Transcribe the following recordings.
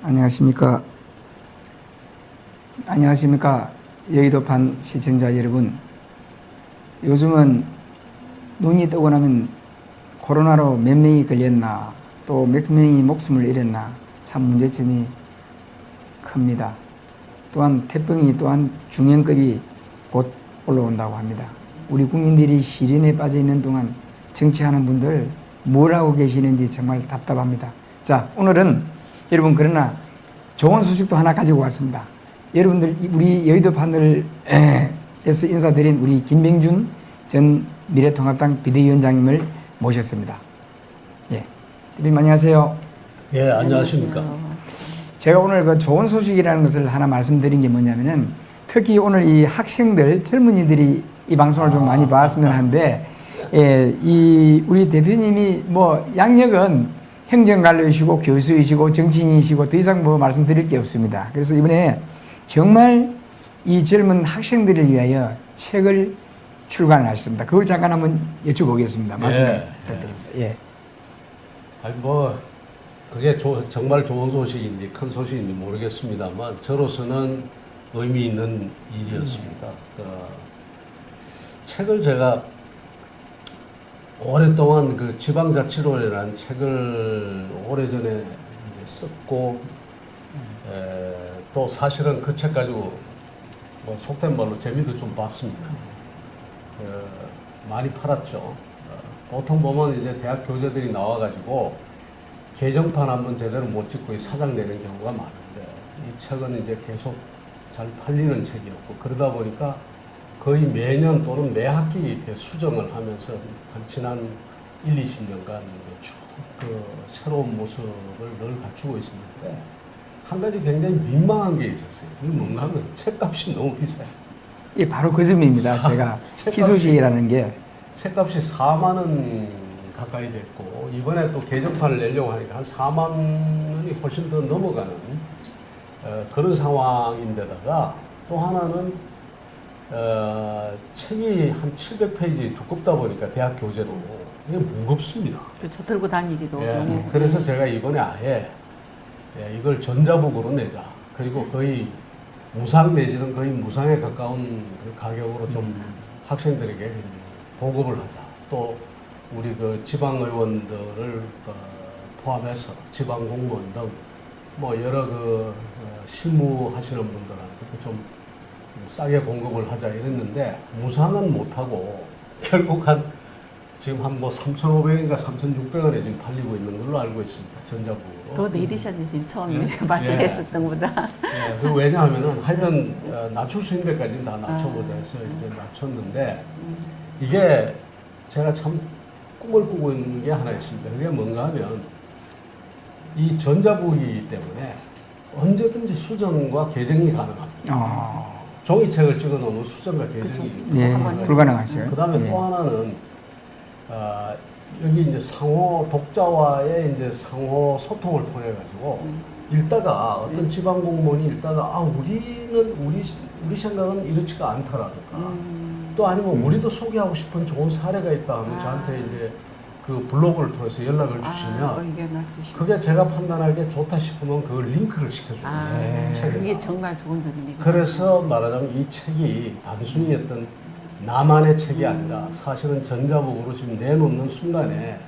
안녕하십니까. 여의도판 시청자 여러분. 요즘은 눈이 뜨고 나면 코로나로 몇 명이 걸렸나, 또 몇 명이 목숨을 잃었나, 참 문제점이 큽니다. 또한 태풍이 또한 중형급이 곧 올라온다고 합니다. 우리 국민들이 시련에 빠져 있는 동안 정치하는 분들 뭘 하고 계시는지 정말 답답합니다. 자, 오늘은 여러분 그러나 좋은 소식도 하나 가지고 왔습니다. 여러분들 우리 여의도판을에서 인사드린 우리 김병준 전 미래통합당 비대위원장님을 모셨습니다. 예, 대표님 안녕하세요. 예, 안녕하십니까. 제가 오늘 그 좋은 소식이라는 것을 하나 말씀드린 게 뭐냐면은 특히 오늘 이 학생들, 젊은이들이 이 방송을 좀 많이 봤으면 하는데, 예, 이 우리 대표님이 뭐 양력은 행정관료이시고 교수이시고 정치인이시고 더 이상 뭐 말씀드릴 게 없습니다. 그래서 이번에 정말 이 젊은 학생들을 위하여 책을 출간하셨습니다. 그걸 잠깐 한번 여쭤보겠습니다. 말씀 부탁드립니다. 예. 아니 뭐 그게 정말 좋은 소식인지 큰 소식인지 모르겠습니다만 저로서는 의미 있는 일이었습니다. 책을 제가 오랫동안 그 지방자치론이라는 책을 오래전에 이제 썼고, 또 사실은 그 책 가지고 뭐 속된 말로 재미도 좀 봤습니다. 많이 팔았죠. 보통 보면 이제 대학 교재들이 나와가지고 개정판 한번 제대로 못 찍고 사장 내는 경우가 많은데, 이 책은 이제 계속 잘 팔리는 책이었고, 그러다 보니까 거의 매년 또는 매 학기 이렇게 수정을 하면서 한 지난 1, 20년간 쭉 그 새로운 모습을 늘 갖추고 있었는데, 한 가지 굉장히 민망한 게 있었어요. 그게 뭔가 하면 책값이 너무 비싸요. 예, 바로 그 점입니다. 제가 희소식이라는 게. 책값이 4만 원 가까이 됐고, 이번에 또 개정판을 내려고 하니까 한 4만 원이 훨씬 더 넘어가는 그런 상황인데다가, 또 하나는 책이 한 700페이지 두껍다 보니까 대학 교재도 이게 무겁습니다. 그렇죠. 들고 다니기도 너무. 그래서 제가 이번에 아예 이걸 전자북으로 내자. 그리고 거의 무상 내지는 거의 무상에 가까운 그 가격으로 좀 학생들에게 보급을 하자. 또 우리 그 지방 의원들을 포함해서 지방 공무원 등 뭐 여러 그 실무하시는 분들한테 좀 싸게 공급을 하자 이랬는데, 무상은 못하고 결국 지금 한 뭐 3,500원인가 3,600원에 지금 팔리고 있는 걸로 알고 있습니다. 전자북으로. 더 내리셨네 지금 처음에 말씀했었던 것보다. 예, 그 왜냐하면은 하여튼 낮출 수 있는 데까지는 다 낮춰보자 해서 이제 낮췄는데, 이게 제가 참 꿈을 꾸고 있는 게 하나 있습니다. 그게 뭔가 하면 이 전자북이기 때문에 언제든지 수정과 개정이 가능합니다. 종이책을 찍어 놓으면 수정과 개정이 예, 불가능하죠. 그 다음에 예. 또 하나는 여기 이제 상호 독자와의 이제 상호 소통을 통해 가지고 읽다가 어떤 지방 공무원이 읽다가 우리 생각은 이렇지가 않다라든가, 또 아니면 우리도 소개하고 싶은 좋은 사례가 있다 하면 저한테 이제 그 블로그를 통해서 연락을 주시면 그게 제가 판단하기에 좋다 싶으면 그걸 링크를 시켜줍니다. 그게 정말 좋은 점이네요. 그래서 말하자면 이 책이 단순히 어떤 나만의 책이 아니라 사실은 전자북으로 지금 내놓는 순간에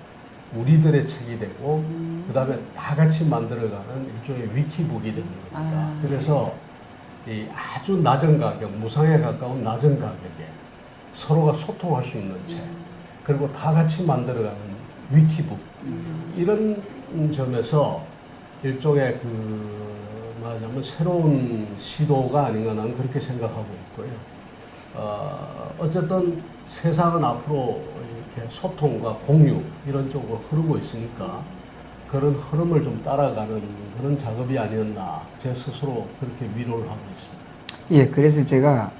우리들의 책이 되고, 그 다음에 다 같이 만들어가는 일종의 위키북이 되는 겁니다. 그래서 이 아주 낮은 가격, 무상에 가까운 낮은 가격에 서로가 소통할 수 있는 책, 그리고 다 같이 만들어가는 위키북, 이런 점에서 일종의 말하자면 새로운 시도가 아닌가 나는 그렇게 생각하고 있고요. 어쨌든 세상은 앞으로 이렇게 소통과 공유 이런 쪽으로 흐르고 있으니까 그런 흐름을 좀 따라가는 그런 작업이 아니었나, 제 스스로 그렇게 위로를 하고 있습니다. 예, 그래서 제가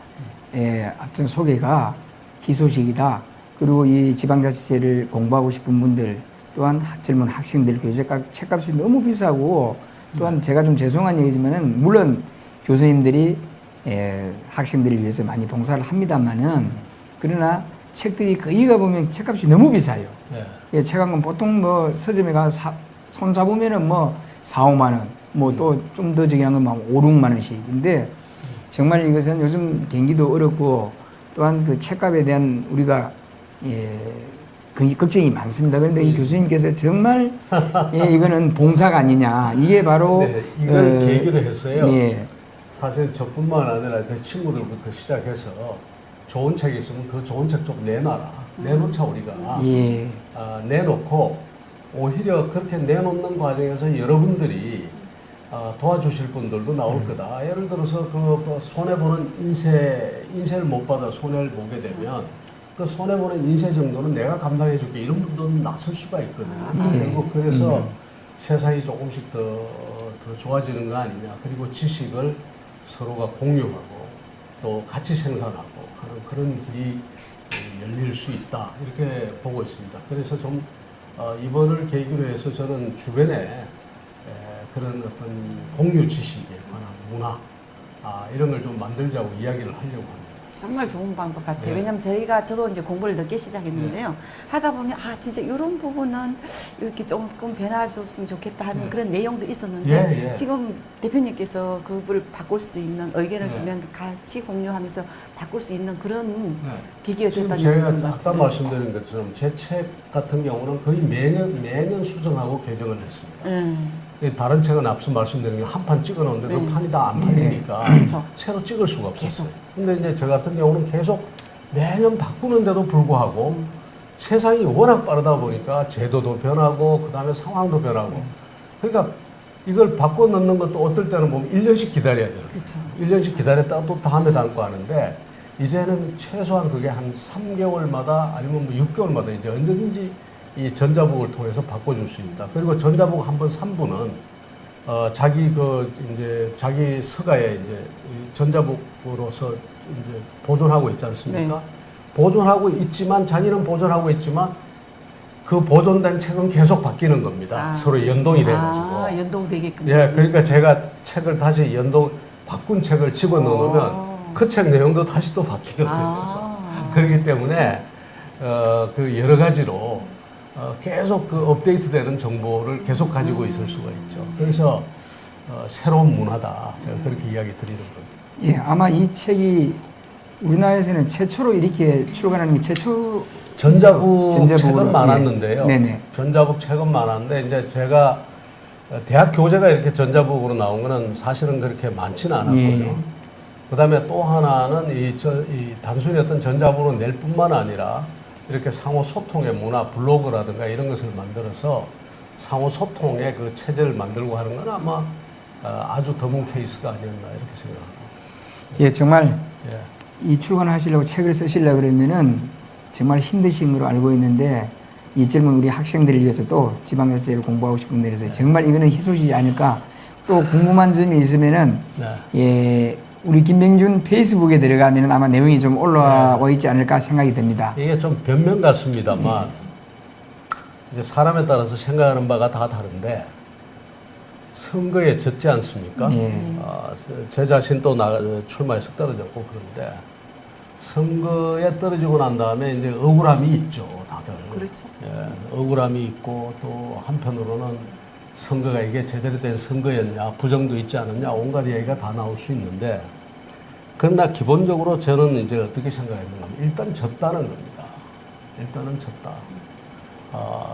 앞전 소개가 희소식이다. 그리고 이 지방자치제를 공부하고 싶은 분들, 또한 젊은 학생들 책값이 너무 비싸고, 또한 제가 좀 죄송한 얘기지만은 물론 교수님들이 학생들을 위해서 많이 봉사를 합니다만은, 그러나 책들이 거기 가보면 책값이 너무 비싸요. 책 한 권 보통 뭐 서점에 가서 손 잡으면은 뭐 4, 5만 원, 뭐 또 좀 더 저기 한 건막 5, 6만 원씩인데 정말 이것은 요즘 경기도 어렵고 또한 그 책값에 대한 우리가 굉장히 걱정이 많습니다. 그런데 이 교수님께서 정말 이거는 봉사가 아니냐. 이게 바로 네, 이걸 계기로 했어요. 예. 사실 저뿐만 아니라 제 친구들부터 시작해서 좋은 책이 있으면 그 좋은 책 좀 내놔라. 내놓자 우리가. 예. 내놓고 오히려 그렇게 내놓는 과정에서 여러분들이 도와주실 분들도 나올 거다. 예를 들어서 그 손해보는 인쇄를 못 받아 손해를 보게 되면 그 손해보는 인쇄 정도는 내가 감당해 줄게. 이런 분들은 나설 수가 있거든요. 그리고 그래서 세상이 조금씩 더 좋아지는 거 아니냐. 그리고 지식을 서로가 공유하고 또 같이 생산하고 하는 그런 길이 열릴 수 있다. 이렇게 보고 있습니다. 그래서 좀 이번을 계기로 해서 저는 주변에 그런 어떤 공유 지식에 관한 문화 이런 걸 좀 만들자고 이야기를 하려고 합니다. 정말 좋은 방법 같아요. 네. 왜냐면 저도 이제 공부를 늦게 시작했는데요. 하다 보면 진짜 이런 부분은 이렇게 조금 변화줬으면 좋겠다 하는 그런 내용도 있었는데 지금 대표님께서 그걸 바꿀 수 있는 의견을 주면 같이 공유하면서 바꿀 수 있는 그런 계기가 지금 됐다는 제가 것 아까 같아요. 말씀드린 것처럼 제 책 같은 경우는 거의 매년 수정하고 개정을 했습니다. 다른 책은 앞서 말씀드린 게 한 판 찍어 놓는데 그 판이 다 안 팔리니까 그렇죠. 새로 찍을 수가 없었어요. 근데 이제 저 같은 경우는 계속 매년 바꾸는데도 불구하고 세상이 워낙 빠르다 보니까 제도도 변하고 그다음에 상황도 변하고 그러니까 이걸 바꿔 넣는 것도 어떨 때는 보면 1년씩 기다려야 돼요. 그렇죠. 1년씩 기다렸다가 또 다음에 담고 하는데 이제는 최소한 그게 한 3개월마다 아니면 뭐 6개월마다 이제 언제든지 이 전자북을 통해서 바꿔줄 수 있다. 그리고 전자북 한번 산 분은 자기 서가에 이제 전자북으로서 이제 보존하고 있지 않습니까? 보존하고 있지만 자기는 보존하고 있지만 그 보존된 책은 계속 바뀌는 겁니다. 서로 연동이 돼가지고. 연동되게끔. 예, 그러니까 제가 책을 다시 바꾼 책을 집어 넣으면 그 책 내용도 다시 또 바뀌거든요. 그렇기 때문에 그 여러 가지로 계속 그 업데이트되는 정보를 계속 가지고 있을 수가 있죠. 그래서 새로운 문화다. 제가 그렇게 이야기 드리는 겁니다. 예, 아마 이 책이 우리나라에서는 최초로 이렇게 출간하는 게 전자북 책은 예. 많았는데요. 네네. 전자북 책은 많았는데 이제 제가 대학 교재가 이렇게 전자북으로 나온 거는 사실은 그렇게 많지는 않았거든요. 예. 그다음에 또 하나는 이 단순히 어떤 전자북으로 낼 뿐만 아니라 이렇게 상호 소통의 문화, 블로그라든가 이런 것을 만들어서 상호 소통의 그 체제를 만들고 하는 건 아마 아주 드문 케이스가 아니었나 이렇게 생각합니다. 예, 정말 예. 이 출간하시려고 책을 쓰시려고 그러면은 정말 힘드신 걸로 알고 있는데 이 젊은 우리 학생들을 위해서 또 지방자치제를 공부하고 싶은 분들에서 정말 이거는 희소식이 아닐까. 또 궁금한 점이 있으면은 예, 우리 김병준 페이스북에 들어가면 아마 내용이 좀 올라와 있지 않을까 생각이 됩니다. 이게 좀 변명 같습니다만 이제 사람에 따라서 생각하는 바가 다 다른데 선거에 졌지 않습니까? 제 자신도 출마해서 떨어졌고 그런데 선거에 떨어지고 난 다음에 이제 억울함이 있죠, 다들. 그렇죠. 예, 억울함이 있고 또 한편으로는 선거가 이게 제대로 된 선거였냐, 부정도 있지 않았냐, 온갖 이야기가 다 나올 수 있는데 그러나 기본적으로 저는 이제 어떻게 생각했는가 하면 일단 졌다는 겁니다. 일단은 졌다.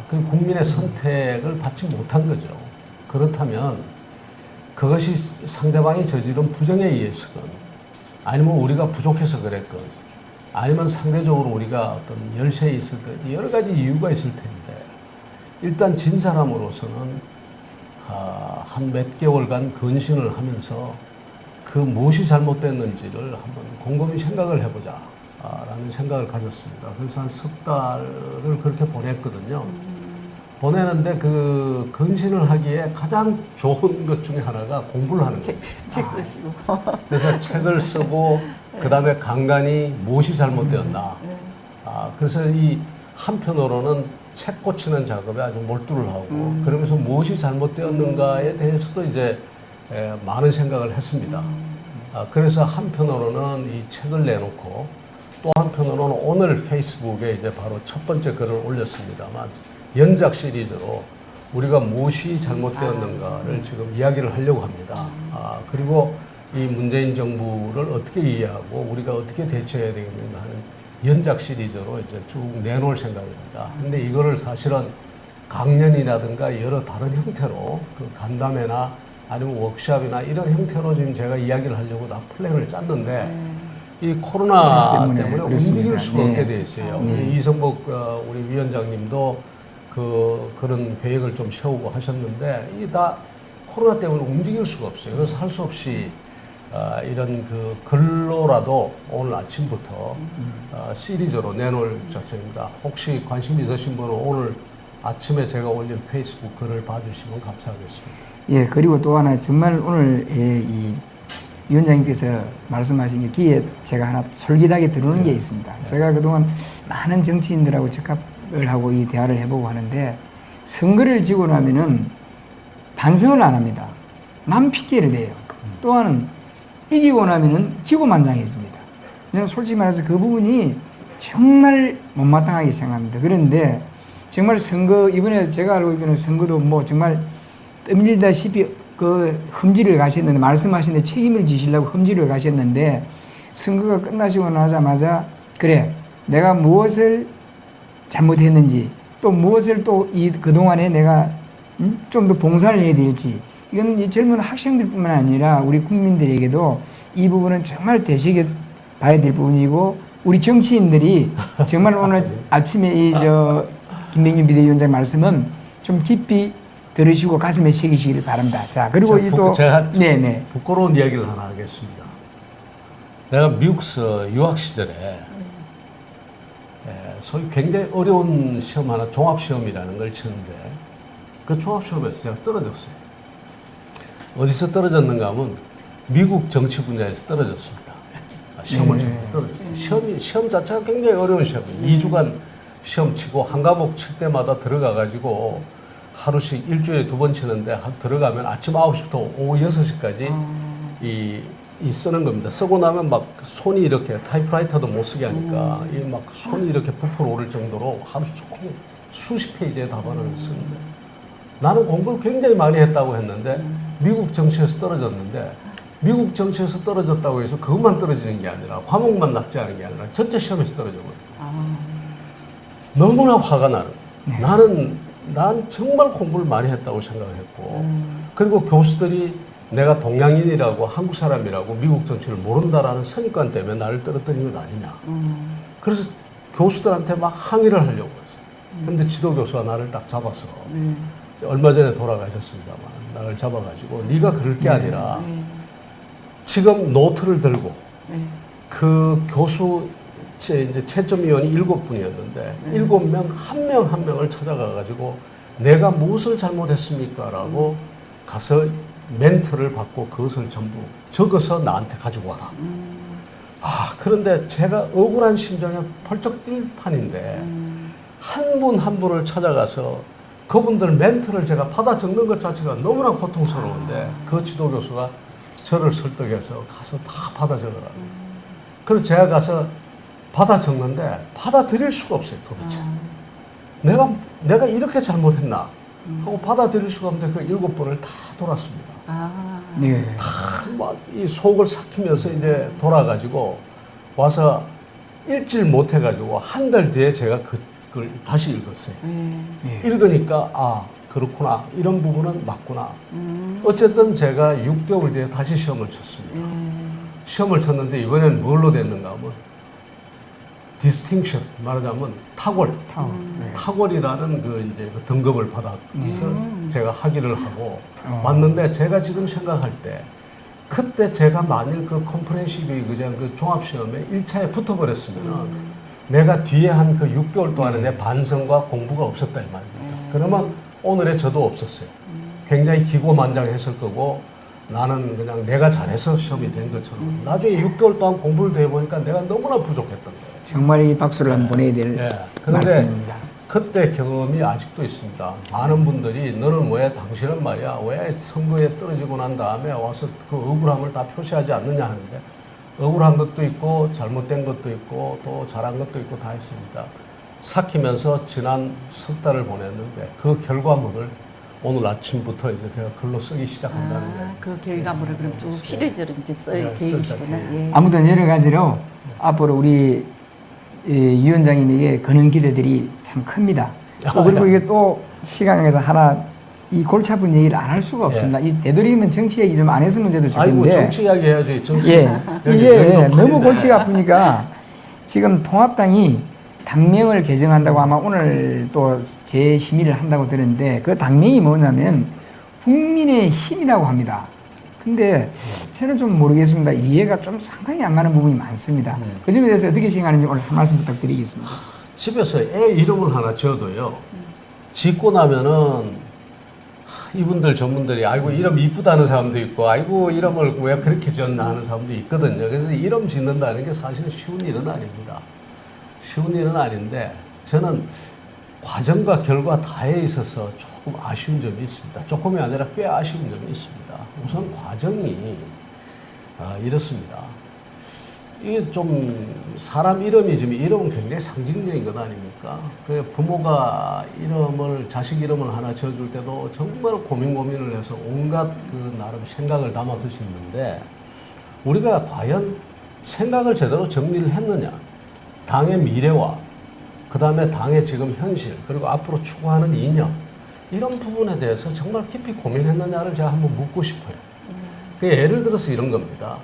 그 국민의 선택을 받지 못한 거죠. 그렇다면 그것이 상대방이 저지른 부정에 의해서건 아니면 우리가 부족해서 그랬건 아니면 상대적으로 우리가 어떤 열세에 있었건 여러 가지 이유가 있을 텐데 일단 진 사람으로서는 한 몇 개월간 근신을 하면서 그 무엇이 잘못됐는지를 한번 곰곰이 생각을 해보자 라는 생각을 가졌습니다. 그래서 한 석 달을 그렇게 보냈거든요. 보내는데 그 근신을 하기에 가장 좋은 것 중에 하나가 공부를 하는 거예요. 책 쓰시고. 그래서 책을 쓰고 그 다음에 간간히 무엇이 잘못되었나. 그래서 이 한편으로는 책 고치는 작업에 아주 몰두를 하고 그러면서 무엇이 잘못되었는가에 대해서도 이제 많은 생각을 했습니다. 그래서 한편으로는 이 책을 내놓고 또 한편으로는 오늘 페이스북에 이제 바로 첫 번째 글을 올렸습니다만 연작 시리즈로 우리가 무엇이 잘못되었는가를 지금 이야기를 하려고 합니다. 그리고 이 문재인 정부를 어떻게 이해하고 우리가 어떻게 대처해야 되겠는가 하는 연작 시리즈로 이제 쭉 내놓을 생각입니다. 근데 이거를 사실은 강연이라든가 여러 다른 형태로 그 간담회나 아니면 워크숍이나 이런 형태로 지금 제가 이야기를 하려고 다 플랜을 짰는데 이 코로나 때문에 그렇습니다. 움직일 수가 네. 없게 돼 있어요. 네. 우리 이성복 우리 위원장님도 그런 계획을 좀 세우고 하셨는데 이 다 코로나 때문에 움직일 수가 없어요. 그래서 할 수 없이 이런 그 글로라도 오늘 아침부터 시리즈로 내놓을 작정입니다. 혹시 관심 있으신 분은 오늘 아침에 제가 올린 페이스북 글을 봐주시면 감사하겠습니다. 예, 그리고 또 하나 정말 오늘 이 위원장님께서 말씀하신 게 귀에 제가 하나 솔깃하게 들어오는 게 있습니다. 제가 그동안 많은 정치인들하고 접합을 하고 이 대화를 해보고 하는데 선거를 지고 나면은 반성을 안 합니다. 맘 핑계를 대요. 또 하나는 이기고 나면은 기고만장해집니다. 저는 솔직히 말해서 그 부분이 정말 못마땅하게 생각합니다. 그런데 정말 선거, 이번에 제가 알고 있기로는 선거도 뭐 정말 떠밀리다시피 그 흠질을 가셨는데, 말씀하시는데 책임을 지시려고 흠질을 가셨는데, 선거가 끝나시고 나자마자, 그래, 내가 무엇을 잘못했는지, 또 무엇을 또 그동안에 내가 좀 더 봉사를 해야 될지, 이건 이 젊은 학생들뿐만 아니라 우리 국민들에게도 이 부분은 정말 되새겨 봐야 될 부분이고, 우리 정치인들이 정말 오늘 아침에 김병준 비대위원장 말씀은 좀 깊이 들으시고 가슴에 새기시기를 바랍니다. 자, 그리고 제가 네네. 부끄러운 이야기를 하나 하겠습니다. 내가 미국서 유학 시절에 소위 굉장히 어려운 시험 하나, 종합시험이라는 걸 치는데 그 종합시험에서 제가 떨어졌어요. 어디서 떨어졌는가 하면 미국 정치 분야에서 떨어졌습니다. 시험을 떨어졌어요. 시험 자체가 굉장히 어려운 시험이에요. 2주간 시험 치고 한 과목 칠 때마다 들어가가지고 하루씩 일주일에 2번 치는데 들어가면 아침 9시부터 오후 6시까지 이 쓰는 겁니다. 쓰고 나면 막 손이 이렇게 타이프라이터도 못 쓰게 하니까 이 막 손이 이렇게 부풀어 오를 정도로 하루 종일 수십 페이지의 답안을 쓰는데 나는 공부를 굉장히 많이 했다고 했는데 미국 정치에서 떨어졌는데 미국 정치에서 떨어졌다고 해서 그것만 떨어지는 게 아니라 과목만 낙제하는 게 아니라 전체 시험에서 떨어져버려요. 너무나 화가 나는. 난 정말 공부를 많이 했다고 생각했고 그리고 교수들이 내가 동양인이라고 한국 사람이라고 미국 정치를 모른다라는 선입관 때문에 나를 떨어뜨린 것 아니냐. 그래서 교수들한테 막 항의를 하려고 했어요. 근데 지도교수가 나를 딱 잡아서 얼마 전에 돌아가셨습니다만 나를 잡아가지고 네가 그럴 게 아니라 지금 노트를 들고 그 교수 이제 채점위원이 7분이었는데 7명 한 명 한 명을 찾아가가지고 내가 무엇을 잘못했습니까? 라고 가서 멘트를 받고 그것을 전부 적어서 나한테 가지고 와라. 그런데 제가 억울한 심정에 펄쩍 뛸 판인데 한 분 한 분을 찾아가서 그분들 멘트를 제가 받아 적는 것 자체가 너무나 고통스러운데 그 지도교수가 저를 설득해서 가서 다 받아 적어라. 그래서 제가 가서 받아 적는데 받아들일 수가 없어요, 도대체. 내가 이렇게 잘못했나 하고 받아들일 수가 없는데 그 7번을 다 돌았습니다. 네. 다이 속을 삭히면서 이제 돌아가지고 와서 읽질 못해가지고 한 달 뒤에 제가 그걸 다시 읽었어요. 읽으니까 그렇구나, 이런 부분은 맞구나. 어쨌든 제가 6개월 뒤에 다시 시험을 쳤습니다. 시험을 쳤는데 이번에는 뭘로 됐는가 하면 distinction, 말하자면 탁월이라는 그 등급을 받아서 제가 학위를 하고 왔는데 제가 지금 생각할 때 그때 제가 만일 그 컴프레hen시브 그냥 그 종합시험에 1차에 붙어버렸으면 내가 뒤에 한 그 6개월 동안에 내 반성과 공부가 없었다 이 말입니다. 그러면 오늘의 저도 없었어요. 굉장히 기고만장했을 거고 나는 그냥 내가 잘해서 시험이 된 것처럼 나중에 6개월 동안 공부를 더 해보니까 내가 너무나 부족했던 거예요. 정말 이 박수를 한번 보내야 될 그런데 말씀입니다. 그때 경험이 아직도 있습니다. 많은 분들이 너는 왜 당신은 말이야 왜 선거에 떨어지고 난 다음에 와서 그 억울함을 다 표시하지 않느냐 하는데 억울한 것도 있고 잘못된 것도 있고 또 잘한 것도 있고 다 있습니다. 삭히면서 지난 석 달을 보냈는데 그 결과물을 오늘 아침부터 이제 제가 글로 쓰기 시작한다는 게. 그 결과물을 그럼 쭉 시리즈로 이제 쓸 네, 계획이시구나. 쓸 예. 아무튼 여러 가지로 앞으로 우리 위원장님에게 거는 기대들이 참 큽니다. 또 그리고 이게 또 시간에서 하나 이 골치 아픈 얘기를 안 할 수가 없습니다. 이 되도록이면 정치 얘기 좀 안 했으면 저도 좋겠는데. 아이고 정치 이야기 해야죠. 정치. 예, 여기 이게 여기 너무 골치가 아프니까 지금 통합당이 당명을 개정한다고 아마 오늘 또 재심의를 한다고 들었는데 그 당명이 뭐냐면 국민의 힘이라고 합니다. 근데 저는 좀 모르겠습니다. 이해가 좀 상당히 안 가는 부분이 많습니다. 그 점에 대해서 어떻게 생각하는지 오늘 한 말씀 부탁드리겠습니다. 집에서 애 이름을 하나 지어도요. 짓고 나면은 이분들 전문들이 아이고 이름 이쁘다는 사람도 있고 아이고 이름을 왜 그렇게 지었나 하는 사람도 있거든요. 그래서 이름 짓는다는 게 사실은 쉬운 일은 아닙니다. 쉬운 일은 아닌데 저는 과정과 결과 다에 있어서 조금 아쉬운 점이 있습니다. 조금이 아니라 꽤 아쉬운 점이 있습니다. 우선 과정이 이렇습니다. 이게 좀 사람 이름이 지금 이름은 굉장히 상징적인 것 아닙니까? 그 부모가 이름을 자식 이름을 하나 지어줄 때도 정말 고민을 해서 온갖 그 나름 생각을 담아서 짓는데 우리가 과연 생각을 제대로 정리를 했느냐? 당의 미래와 그 다음에 당의 지금 현실 그리고 앞으로 추구하는 이념 이런 부분에 대해서 정말 깊이 고민했느냐를 제가 한번 묻고 싶어요. 그 예를 들어서 이런 겁니다.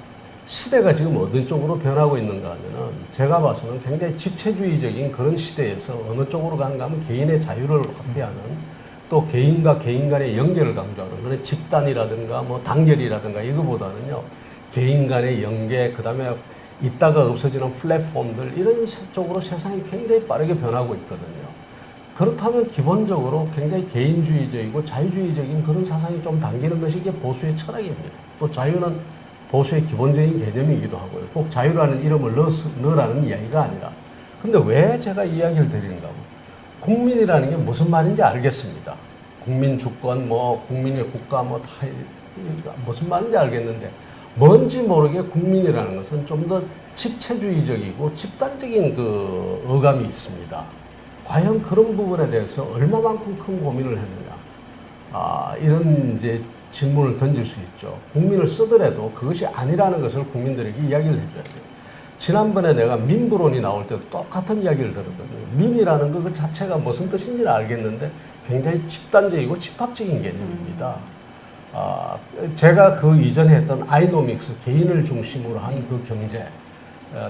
시대가 지금 어느 쪽으로 변하고 있는가 하면은 제가 봐서는 굉장히 집체주의적인 그런 시대에서 어느 쪽으로 가는가 하면 개인의 자유를 확대하는 또 개인과 개인 간의 연결을 강조하는 그런 집단이라든가 뭐 단결이라든가 이거보다는요 개인 간의 연계 그 다음에 있다가 없어지는 플랫폼들 이런 쪽으로 세상이 굉장히 빠르게 변하고 있거든요. 그렇다면 기본적으로 굉장히 개인주의적이고 자유주의적인 그런 사상이 좀 당기는 것이 이게 보수의 철학입니다. 또 자유는 보수의 기본적인 개념이기도 하고요. 꼭 자유라는 이름을 넣으라는 이야기가 아니라. 근데 왜 제가 이야기를 드리는가 하면 국민이라는 게 무슨 말인지 알겠습니다. 국민 주권, 뭐 국민의 국가, 뭐 다 무슨 말인지 알겠는데 뭔지 모르게 국민이라는 것은 좀 더 집체주의적이고 집단적인 그 어감이 있습니다. 과연 그런 부분에 대해서 얼마만큼 큰 고민을 했느냐. 이런 이제 질문을 던질 수 있죠. 국민을 쓰더라도 그것이 아니라는 것을 국민들에게 이야기를 해줘야 돼요. 지난번에 내가 민부론이 나올 때도 똑같은 이야기를 들었거든요. 민이라는 것 그 자체가 무슨 뜻인지는 알겠는데 굉장히 집단적이고 집합적인 개념입니다. 제가 그 이전에 했던 아이노믹스, 개인을 중심으로 한 그 경제,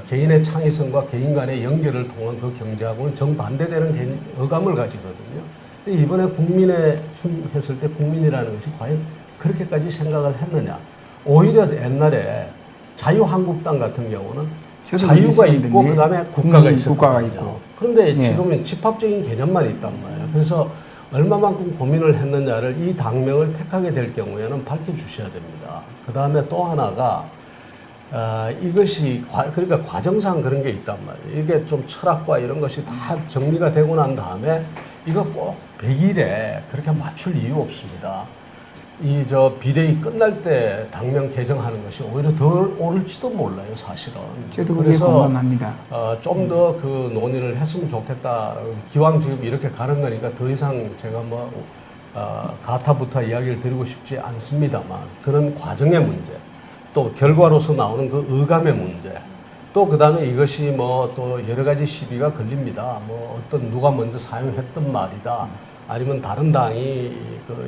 개인의 창의성과 개인 간의 연결을 통한 그 경제하고는 정반대되는 어감을 가지거든요. 이번에 국민의 힘 했을 때 국민이라는 것이 과연 그렇게까지 생각을 했느냐. 오히려 옛날에 자유한국당 같은 경우는 자유가 있고 그 다음에 국가가 있었거든요. 그런데 지금은 집합적인 개념만 있단 말이에요. 그래서 얼마만큼 고민을 했느냐를 이 당명을 택하게 될 경우에는 밝혀주셔야 됩니다. 그 다음에 또 하나가 이것이 그러니까 과정상 그런 게 있단 말이에요. 이게 좀 철학과 이런 것이 다 정리가 되고 난 다음에 이거 꼭 100일에 그렇게 맞출 이유 없습니다. 비대위 끝날 때 당명 개정하는 것이 오히려 덜 오를지도 몰라요, 사실은. 저도 그게 공감합니다. 좀 더 그 논의를 했으면 좋겠다. 기왕 지금 이렇게 가는 거니까 더 이상 제가 가타부타 이야기를 드리고 싶지 않습니다만 그런 과정의 문제, 또 결과로서 나오는 그 의감의 문제, 또 그 다음에 이것이 또 여러 가지 시비가 걸립니다. 어떤 누가 먼저 사용했던 말이다. 아니면 다른 당이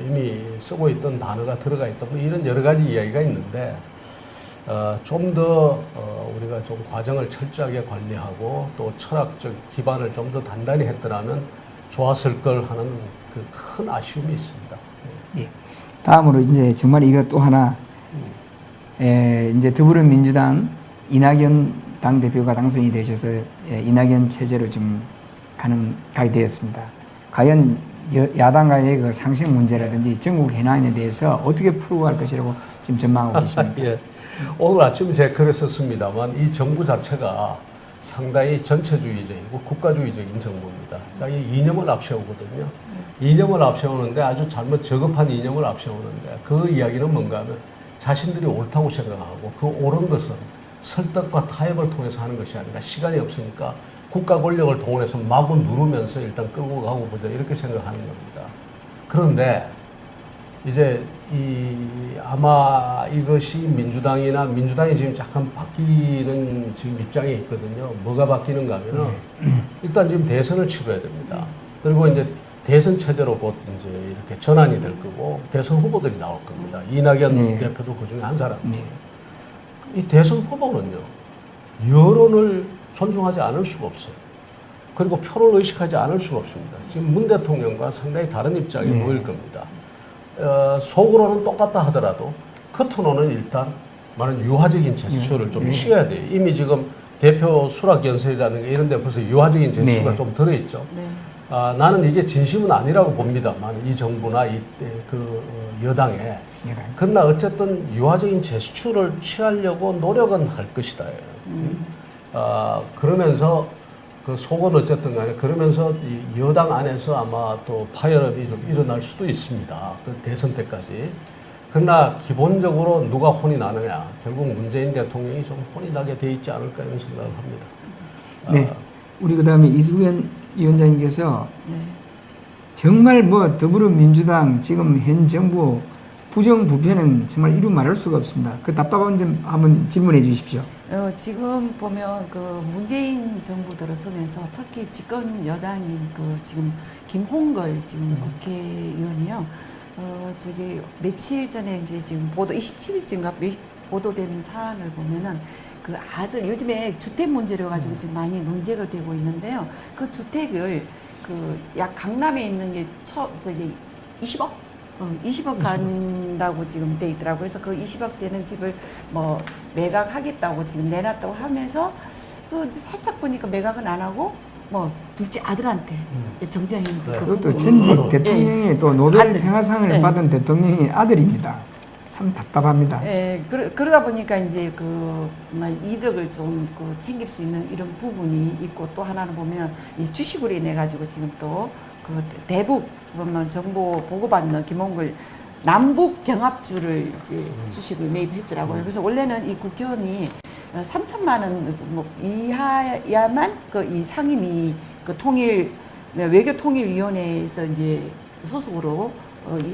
이미 쓰고 있던 단어가 들어가 있던 이런 여러 가지 이야기가 있는데 좀 더 우리가 좀 과정을 철저하게 관리하고 또 철학적 기반을 좀 더 단단히 했더라면 좋았을 걸 하는 그 큰 아쉬움이 있습니다. 예. 다음으로 이제 정말 이거 또 하나 이제 더불어민주당 이낙연 당대표가 당선이 되셔서 이낙연 체제로 좀 가게 되었습니다. 과연 야당과의 그 상식 문제라든지 전국 현안에 대해서 어떻게 풀고 갈 것이라고 지금 전망하고 계십니까? 예. 오늘 아침에 제가 글을 썼습니다만 이 정부 자체가 상당히 전체주의적이고 국가주의적인 정부입니다. 자, 이 이념을 앞세우거든요. 이념을 앞세우는데 아주 잘못 저급한 이념을 앞세우는데 그 이야기는 뭔가 하면 자신들이 옳다고 생각하고 그 옳은 것은 설득과 타협을 통해서 하는 것이 아니라 시간이 없으니까 국가 권력을 동원해서 마구 누르면서 일단 끌고 가고 보자 이렇게 생각하는 겁니다. 그런데 이제 아마 이것이 민주당이 지금 잠깐 바뀌는 지금 입장에 있거든요. 뭐가 바뀌는가 하면은 일단 지금 대선을 치러야 됩니다. 그리고 이제 대선 체제로 곧 이제 이렇게 전환이 될 거고 대선 후보들이 나올 겁니다. 이낙연 네. 대표도 그 중에 한 사람. 네. 이 대선 후보는요, 여론을 존중하지 않을 수가 없어요. 그리고 표를 의식하지 않을 수가 없습니다. 지금 문 대통령과 상당히 다른 입장에 네. 놓일 겁니다. 속으로는 똑같다 하더라도 겉으로는 일단 많은 유화적인 제스처를 좀 네. 취해야 돼요. 이미 지금 대표 수락 연설이라든가 이런 데 벌써 유화적인 제스처가 네. 좀 들어있죠. 네. 나는 이게 진심은 아니라고 봅니다만 이 정부나 이때 여당에. 그러나 어쨌든 유화적인 제스처를 취하려고 노력은 할 것이다. 그러면서 그 속은 어쨌든 간에 그러면서 이 여당 안에서 아마 또 파열음이 좀 일어날 수도 있습니다. 그 대선 때까지. 그러나 기본적으로 누가 혼이 나느냐. 결국 문재인 대통령이 좀 혼이 나게 돼 있지 않을까 이런 생각을 합니다. 네. 우리 그다음에 이수연 위원장님께서 네. 정말 뭐 더불어민주당 지금 현 정부 부정부패는 정말 이루 말할 수가 없습니다. 그 답답한 점 한번 질문해 주십시오. 지금 보면 그 문재인 정부 들어서면서 특히 집권 여당인 그 지금 김홍걸 지금 국회의원이요. 저기 며칠 전에 이제 지금 27일쯤가 보도된 사안을 보면은 그 아들 요즘에 주택 문제로 가지고 지금 많이 논제가 되고 있는데요. 그 주택을 그 약 강남에 있는 게 저기 20억? 20억 간다고 지금 돼 있더라고요. 그래서 그 20억 되는 집을 뭐 매각하겠다고 지금 내놨다고 하면서 그 이제 살짝 보니까 매각은 안 하고 뭐 둘째 아들한테 정장인 그 그것도 부분. 전직 대통령이 또 노벨 아들. 평화상을 네. 받은 대통령의 아들입니다. 참 답답합니다. 예, 그러다 보니까 이제 그 이득을 좀 그 챙길 수 있는 이런 부분이 있고 또 하나는 보면 이 주식으로 인해 가지고 지금 또 그 대북 보면 정보 보고받는 김홍걸 남북 경합주를 이제 주식을 매입했더라고요. 그래서 원래는 이 국회의원이 3천만 원 뭐 이하야만 그 이 상임위 그 통일 외교통일위원회에서 이제 소속으로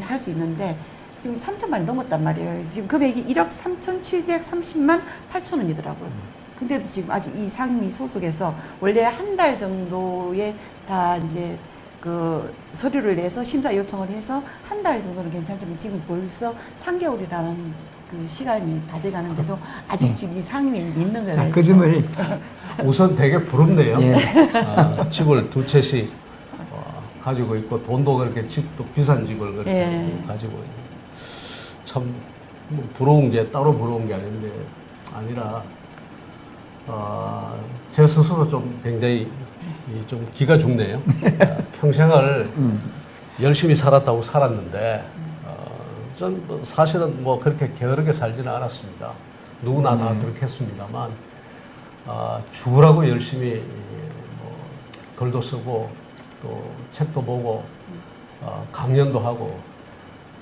할 수 있는데. 지금 3천만 원 넘었단 말이에요. 지금 금액이 1억 3,730만 8천 원이더라고요. 근데도 지금 아직 이 상임위 소속에서 원래 한 달 정도에 다 이제 그 서류를 내서 심사 요청을 해서 한 달 정도는 괜찮지만 지금 벌써 3개월이라는 그 시간이 다 돼 가는데도 아직 지금 이 상임위 믿는 거예요. 자, 그 점을 우선 되게 부럽네요. 예. 집을 두 채씩 가지고 있고 돈도 그렇게 집도 비싼 집을 그렇게 예. 가지고 있는. 참 부러운 게 따로 부러운 게 아니라 제 스스로 좀 굉장히 좀 기가 죽네요. 평생을 열심히 살았다고 살았는데 전 사실은 뭐 그렇게 게으르게 살지는 않았습니다. 누구나 다 그렇겠습니다만 죽으라고 열심히 뭐 글도 쓰고 또 책도 보고 강연도 하고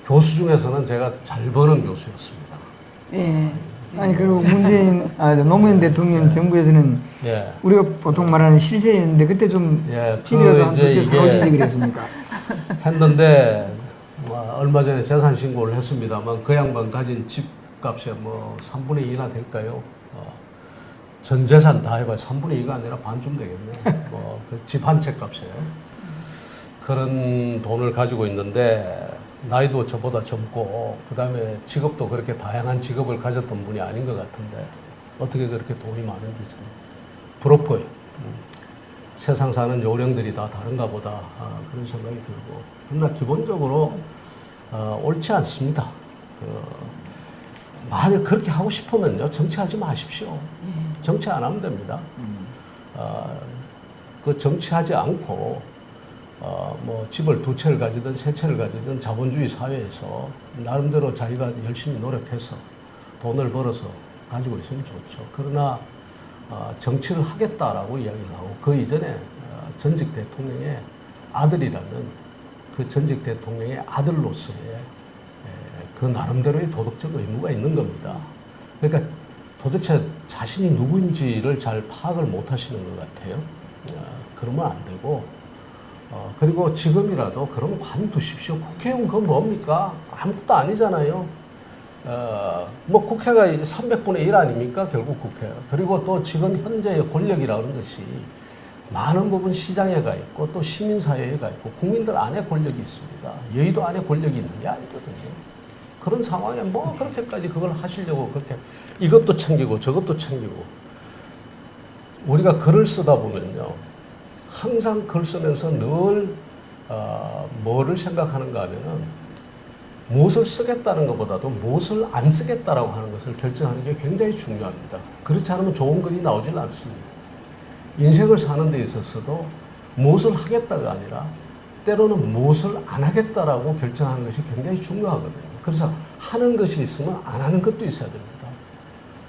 교수 중에서는 제가 잘 버는 교수였습니다. 예. 아니 그리고 문재인 노무현 대통령 정부에서는 예. 우리가 보통 말하는 실세였는데 그때 좀 예, 집이라도 한 이제 두채 이게 사오시지 그랬습니까? 했는데 얼마 전에 재산 신고를 했습니다만 그 양반 가진 집값의 뭐 3분의 2나 될까요? 전 재산 다 해봐야 3분의 2가 아니라 반쯤 되겠네. 뭐 그 집 한 채 값에 그런 돈을 가지고 있는데 나이도 저보다 젊고 그다음에 직업도 그렇게 다양한 직업을 가졌던 분이 아닌 것 같은데 어떻게 그렇게 돈이 많은지 참 부럽고요. 세상 사는 요령들이 다 다른가 보다 그런 생각이 들고 그러나 기본적으로 옳지 않습니다. 만약 그렇게 하고 싶으면요 정치하지 마십시오. 정치 안 하면 됩니다. 그 정치하지 않고 뭐 집을 두 채를 가지든 세 채를 가지든 자본주의 사회에서 나름대로 자기가 열심히 노력해서 돈을 벌어서 가지고 있으면 좋죠. 그러나 정치를 하겠다라고 이야기를 하고 그 이전에 전직 대통령의 아들이라는 그 전직 대통령의 아들로서의 그 나름대로의 도덕적 의무가 있는 겁니다. 그러니까 도대체 자신이 누구인지를 잘 파악을 못 하시는 것 같아요. 그러면 안 되고 그리고 지금이라도 그럼 관두십시오. 국회의원 그건 뭡니까? 아무것도 아니잖아요. 뭐 국회가 이제 300분의 1 아닙니까? 결국 국회. 그리고 또 지금 현재의 권력이라는 것이 많은 부분 시장에 가 있고 또 시민사회에 가 있고 국민들 안에 권력이 있습니다. 여의도 안에 권력이 있는 게 아니거든요. 그런 상황에 뭐 그렇게까지 그걸 하시려고 그렇게 이것도 챙기고 저것도 챙기고 우리가 글을 쓰다 보면요. 항상 글 쓰면서 늘 뭐를 생각하는가 하면은 무엇을 쓰겠다는 것보다도 무엇을 안 쓰겠다라고 하는 것을 결정하는 게 굉장히 중요합니다. 그렇지 않으면 좋은 글이 나오질 않습니다. 인생을 사는 데 있어서도 무엇을 하겠다가 아니라 때로는 무엇을 안 하겠다라고 결정하는 것이 굉장히 중요하거든요. 그래서 하는 것이 있으면 안 하는 것도 있어야 됩니다.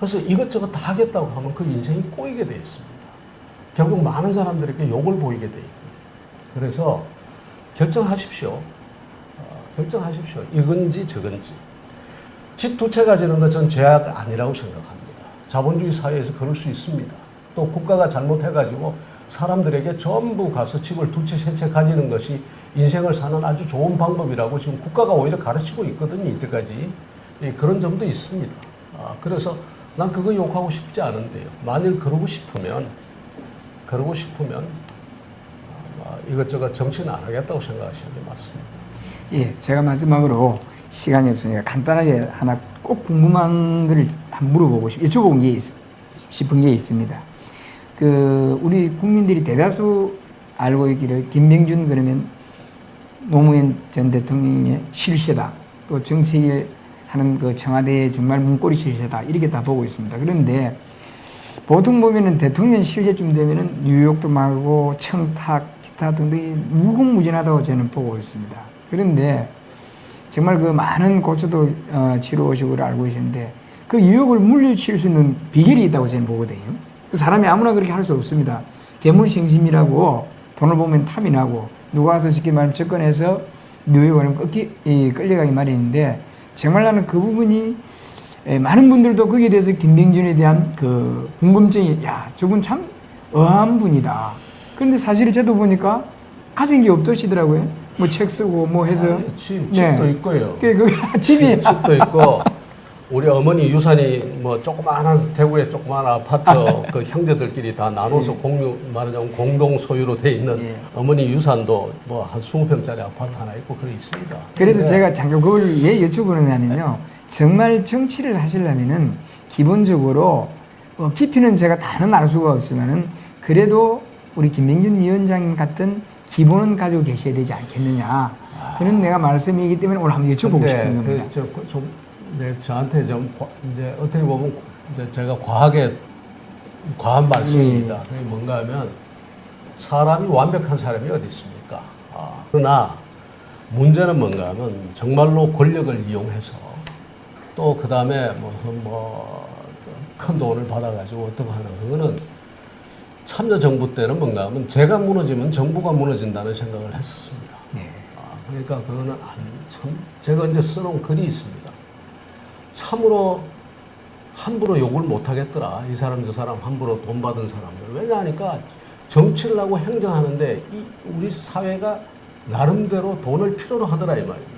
그래서 이것저것 다 하겠다고 하면 그 인생이 꼬이게 돼 있습니다. 결국 많은 사람들에게 욕을 보이게 돼 있고. 그래서 결정하십시오. 결정하십시오. 이건지 저건지. 집 두 채 가지는 것 전 죄악 아니라고 생각합니다. 자본주의 사회에서 그럴 수 있습니다. 또 국가가 잘못해가지고 사람들에게 전부 가서 집을 두 채, 세 채 가지는 것이 인생을 사는 아주 좋은 방법이라고 지금 국가가 오히려 가르치고 있거든요. 이때까지. 그런 점도 있습니다. 그래서 난 그거 욕하고 싶지 않은데요. 만일 그러고 싶으면 이것저것 정치는 안 하겠다고 생각하시는 게 맞습니다. 예, 제가 마지막으로 시간이 없으니까 간단하게 하나 꼭 궁금한 거를 한번 물어보고 여쭤보고 싶은 게 있습니다. 우리 국민들이 대다수 알고 있기를 김명준 그러면 노무현 전 대통령의 실세다. 또 정치일 하는 그 청와대의 정말 문고리 실세다. 이렇게 다 보고 있습니다. 그런데 보통 보면은 대통령 실세쯤 되면은 뉴욕도 말고 청탁, 기타 등등이 무궁무진하다고 저는 보고 있습니다. 그런데 정말 그 많은 고초도 치러오시고 알고 계시는데 그 유혹을 물리칠 수 있는 비결이 있다고 저는 보거든요. 그 사람이 아무나 그렇게 할 수 없습니다. 괴물생심이라고 돈을 보면 탐이 나고 누가 와서 쉽게 말하면 접근해서 뉴욕을 끌려가기 마련인데 정말 나는 그 부분이 많은 분들도 거기에 대해서 김병준에 대한 그 궁금증이 저분 참 어한 분이다. 그런데 사실 저도 보니까 가진 게 없으시더라고요. 뭐 책 쓰고 뭐 해서 집도 있고요. 집이 집도 있고 우리 어머니 유산이 뭐 조그마한 대구에 조그마한 아파트 그 형제들끼리 다 나눠서 말하자면 공동 소유로 돼 있는 어머니 유산도 뭐 한 20평짜리 아파트 하나 있고 그래 있습니다. 그래서 제가 잠깐 그걸 왜 여쭤보느냐면요. 정말 정치를 하시려면은 기본적으로 깊이는 제가 다는 알 수가 없지만은 그래도 우리 김명준 위원장님 같은 기본은 가지고 계셔야 되지 않겠느냐. 그런 내가 말씀이기 때문에 오늘 한번 여쭤보고 싶은 겁니다. 저한테 이제 어떻게 보면 이제 제가 과한 말씀입니다. 그게 뭔가 하면 사람이 완벽한 사람이 어디 있습니까? 그러나 문제는 뭔가 하면 정말로 권력을 이용해서 또 그 다음에 무슨 큰 돈을 받아가지고 어떻게 하는 그거는 참여정부 때는 뭔가 하면 제가 무너지면 정부가 무너진다는 생각을 했었습니다. 네. 그러니까 그거는 제가 이제 써놓은 글이 있습니다. 참으로 함부로 욕을 못 하겠더라. 이 사람 저 사람 함부로 돈 받은 사람들. 왜냐하니까 정치를 하고 행정하는데 우리 사회가 나름대로 돈을 필요로 하더라 이 말입니다.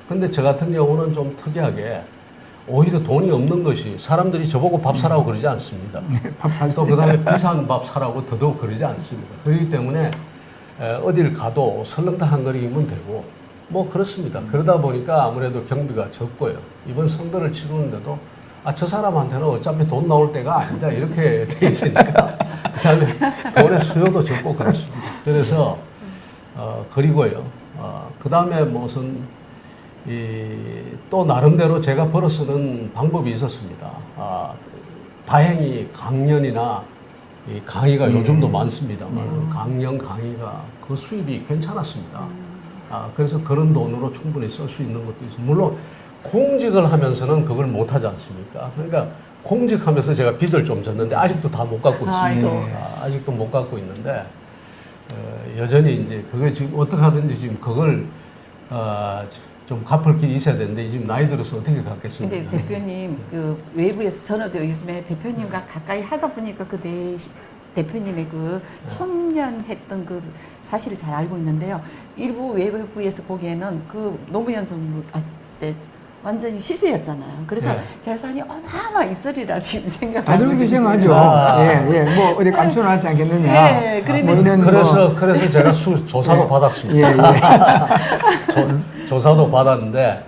근데 저 같은 경우는 좀 특이하게 오히려 돈이 없는 것이 사람들이 저보고 밥 사라고 그러지 않습니다. 또 그다음에 비싼 밥 사라고 더더욱 그러지 않습니다. 그렇기 때문에 어딜 가도 설렁탕한거리면 되고 뭐 그렇습니다. 그러다 보니까 아무래도 경비가 적고요. 이번 선거를 치르는데도 저 사람한테는 어차피 돈 나올 때가 아니다 이렇게 돼 있으니까 그다음에 돈의 수요도 적고 그렇습니다. 그래서 그리고요. 그다음에 무슨 또 나름대로 제가 벌어 쓰는 방법이 있었습니다. 다행히 강연이나 강의가 요즘도 많습니다만 강연 강의가 그 수입이 괜찮았습니다. 그래서 그런 돈으로 충분히 쓸 수 있는 것도 있어요. 물론 공직을 하면서는 그걸 못 하지 않습니까? 그러니까 공직하면서 제가 빚을 좀 졌는데 아직도 다 못 갚고 있습니다. 아직도 못 갚고 있는데 여전히 이제 그걸 지금 어떻게 하든지 지금 그걸 좀 갚을 길이 있어야 되는데 지금 나이 들어서 어떻게 갚겠습니까? 근데 대표님 그 외부에서 저는 요즘에 대표님과 가까이 하다 보니까 그 내 대표님의 그 청년했던 그 사실을 잘 알고 있는데요. 일부 외부에서 보기에는 그 노무현 정부 때 완전히 시세였잖아요. 그래서 네. 재산이 어마어마 있으리라 지금 다들 생각하는 그렇게 생각하죠. 아. 예, 예. 뭐 어디 감춰놨지 않겠느냐. 네, 뭐 이런 그래서 제가 조사도 예. 받았습니다. 예, 예. 조사도 받았는데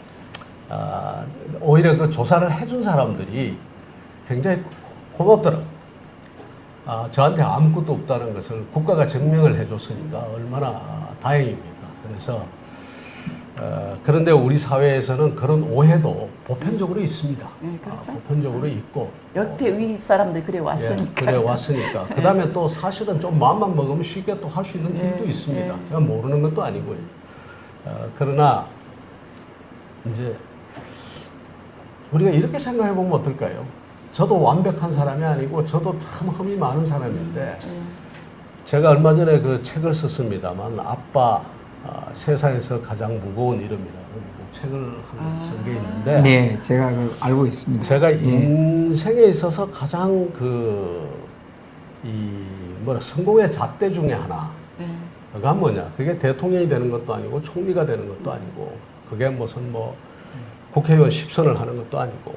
오히려 그 조사를 해준 사람들이 굉장히 고맙더라고요. 저한테 아무것도 없다는 것을 국가가 증명을 해줬으니까 얼마나 다행입니까. 그래서 그런데 우리 사회에서는 그런 오해도 보편적으로 있습니다. 네, 그렇죠. 보편적으로 있고 여태 위 사람들 그래 예, 왔으니까. 그래 왔으니까. 그 다음에 또 사실은 좀 마음만 먹으면 쉽게 또 할 수 있는 길도 있습니다. 제가 모르는 것도 아니고요. 그러나 이제 우리가 이렇게 생각해 보면 어떨까요? 저도 완벽한 사람이 아니고 저도 참 흠이 많은 사람인데 제가 얼마 전에 그 책을 썼습니다만 아빠 세상에서 가장 무거운 이름이라는 책을 쓴 게 있는데 네, 제가 그 알고 있습니다. 제가 예. 인생에 있어서 가장 성공의 잣대 중에 하나 네. 그가 뭐냐? 그게 대통령이 되는 것도 아니고 총리가 되는 것도 아니고 그게 무슨 뭐 국회의원 10선을 하는 것도 아니고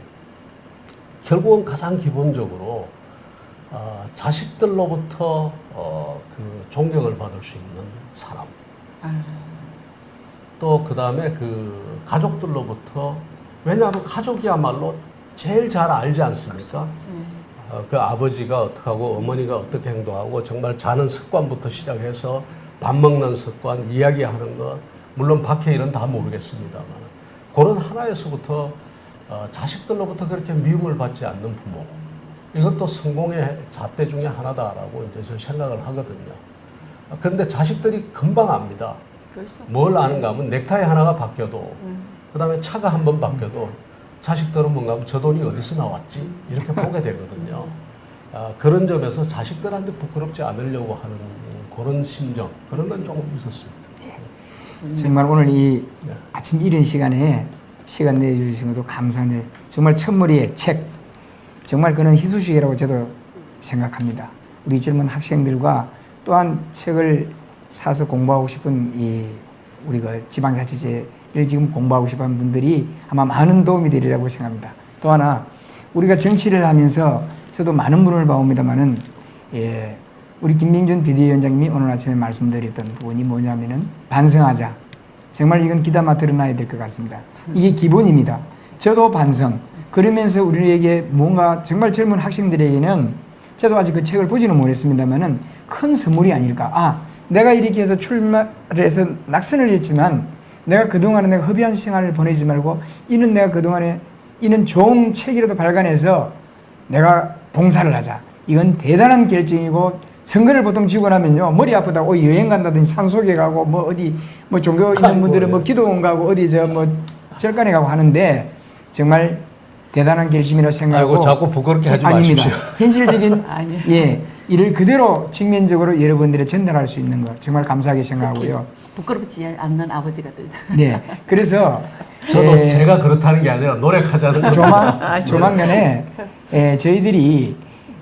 결국은 가장 기본적으로 자식들로부터 그 존경을 받을 수 있는 사람. 또 그 다음에 그 가족들로부터 왜냐하면 가족이야말로 제일 잘 알지 않습니까? 그 아버지가 어떻게 하고 어머니가 어떻게 행동하고 정말 자는 습관부터 시작해서 밥 먹는 습관, 이야기하는 것 물론 밖에 일은 다 모르겠습니다만 그런 하나에서부터 자식들로부터 그렇게 미움을 받지 않는 부모 이것도 성공의 잣대 중에 하나다라고 이제 저 생각을 하거든요. 그런데 자식들이 금방 압니다. 벌써? 뭘 아는가 하면 넥타이 하나가 바뀌어도 그 다음에 차가 한 번 바뀌어도 자식들은 뭔가 하면 저 돈이 어디서 나왔지? 이렇게 보게 되거든요. 그런 점에서 자식들한테 부끄럽지 않으려고 하는 그런 심정 그런 건 조금 있었습니다. 정말 오늘 이 아침 이른 시간에 시간 내주신 것도 감사한데 정말 첫머리의 책 정말 그는 희소식이라고 저도 생각합니다. 우리 젊은 학생들과 또한 책을 사서 공부하고 싶은 우리 그 지방자치제를 지금 공부하고 싶은 분들이 아마 많은 도움이 되리라고 생각합니다. 또 하나 우리가 정치를 하면서 저도 많은 분을 봐옵니다만은 우리 김민준 비대위원장님이 오늘 아침에 말씀드렸던 부분이 뭐냐면은 반성하자. 정말 이건 귀담아 들어놔야 될 것 같습니다. 이게 기본입니다. 저도 반성. 그러면서 우리에게 뭔가 정말 젊은 학생들에게는 저도 아직 그 책을 보지는 못했습니다만은 큰 선물이 아닐까. 내가 이렇게 해서 출마를 해서 낙선을 했지만 내가 그동안에 내가 허비한 생활을 보내지 말고 이는 내가 그동안에 이는 좋은 책이라도 발간해서 내가 봉사를 하자. 이건 대단한 결정이고 선거를 보통 지고 나면요 머리 아프다고 여행 간다든지 산속에 가고 뭐 어디 뭐 종교 있는 분들은 뭐 기도원 가고 어디 뭐 절간에 가고 하는데 정말 대단한 결심이라고 생각하고 자꾸 부끄럽게 하지 아닙니다. 마십시오. 현실적인 이를 그대로 직면적으로 여러분들에 전달할 수 있는 것 정말 감사하게 생각하고요. 부끄럽지 않는 아버지가 되다. 네, 그래서 저도 제가 그렇다는 게 아니라 노력하자는 거죠. 조만간에 저희들이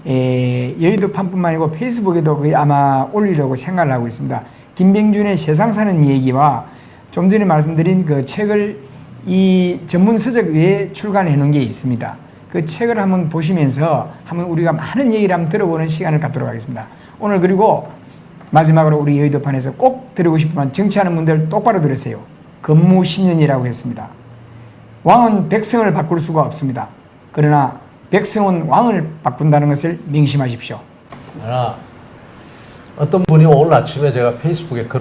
여의도판뿐만 아니고 페이스북에도 거의 아마 올리려고 생각을 하고 있습니다. 김병준의 세상 사는 얘기와 좀 전에 말씀드린 그 책을 이 전문 서적 외에 출간해 놓은 게 있습니다. 그 책을 한번 보시면서 한번 우리가 많은 얘기를 한번 들어보는 시간을 갖도록 하겠습니다. 오늘 그리고 마지막으로 우리 여의도판에서 꼭 드리고 싶으면 정치하는 분들 똑바로 들으세요. 근무 10년이라고 했습니다. 왕은 백성을 바꿀 수가 없습니다. 그러나 백성은 왕을 바꾼다는 것을 명심하십시오. 어떤 분이 오늘 아침에 제가 페이스북에 글을